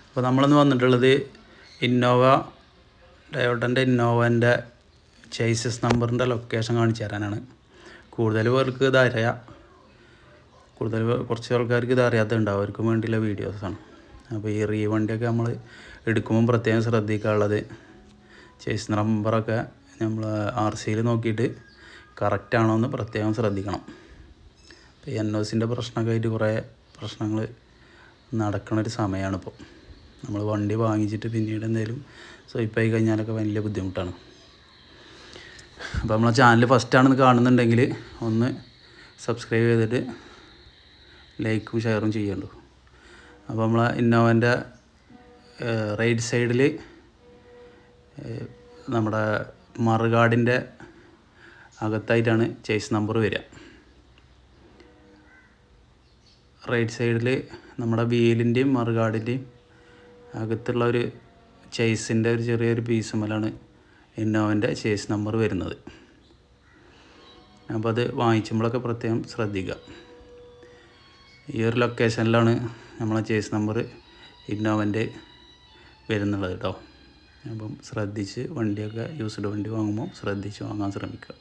അപ്പോൾ നമ്മളിന്ന് വന്നിട്ടുള്ളത് ടൊയോട്ടൻ്റെ ഇന്നോവൻ്റെ ചേസസ് നമ്പറിൻ്റെ ലൊക്കേഷൻ കാണിച്ചു തരാനാണ്. കൂടുതൽ പേർക്ക് ഇതറിയാം, കുറച്ച് ആൾക്കാർക്ക് ഇത് അറിയാത്തതുണ്ടാവും, അവർക്കും വേണ്ടിയുള്ള വീഡിയോസാണ്. അപ്പോൾ ഈ വണ്ടിയൊക്കെ നമ്മൾ എടുക്കുമ്പം പ്രത്യേകം ശ്രദ്ധിക്കാനുള്ളത് ചേസ് നമ്പറൊക്കെ നമ്മൾ RCയിൽ നോക്കിയിട്ട് കറക്റ്റാണോ എന്ന് പ്രത്യേകം ശ്രദ്ധിക്കണം. ഇപ്പോൾ NOCൻ്റെ പ്രശ്നമൊക്കെ ആയിട്ട് കുറേ പ്രശ്നങ്ങൾ നടക്കണൊരു സമയമാണിപ്പോൾ. നമ്മൾ വണ്ടി വാങ്ങിച്ചിട്ട് പിന്നീട് എന്തെങ്കിലും സ്വൈപ്പായി കഴിഞ്ഞാലൊക്കെ വലിയ ബുദ്ധിമുട്ടാണ്. അപ്പോൾ നമ്മളെ ചാനൽ ഫസ്റ്റാണെന്ന് കാണുന്നുണ്ടെങ്കിൽ ഒന്ന് സബ്സ്ക്രൈബ് ചെയ്തിട്ട് ലൈക്കും ഷെയറും ചെയ്യണ്ടു. അപ്പോൾ നമ്മളെ ഇന്നോവൻ്റെ റൈറ്റ് സൈഡിൽ നമ്മുടെ മറുകാടിൻ്റെ അകത്തായിട്ടാണ് ചേസ് നമ്പർ വരിക. റൈറ്റ് സൈഡിൽ നമ്മുടെ വീലിൻ്റെയും മറുകാടിൻ്റെയും അകത്തുള്ള ഒരു ചേസിൻ്റെ ഒരു ചെറിയൊരു പീസുമലാണ് ഇന്നോവൻ്റെ ചേസ് നമ്പർ വരുന്നത്. അപ്പോൾ അത് വാങ്ങിക്കുമ്പോഴൊക്കെ പ്രത്യേകം ശ്രദ്ധിക്കുക. ഈ ഒരു ലൊക്കേഷനിലാണ് നമ്മളെ ചേസ് നമ്പർ ഇന്നോവൻ്റെ വരുന്നുള്ളത് കേട്ടോ. അപ്പം ശ്രദ്ധിച്ച് വണ്ടിയൊക്കെ യൂസ്ഡ് വണ്ടി വാങ്ങുമ്പോൾ ശ്രദ്ധിച്ച് വാങ്ങാൻ ശ്രമിക്കുക.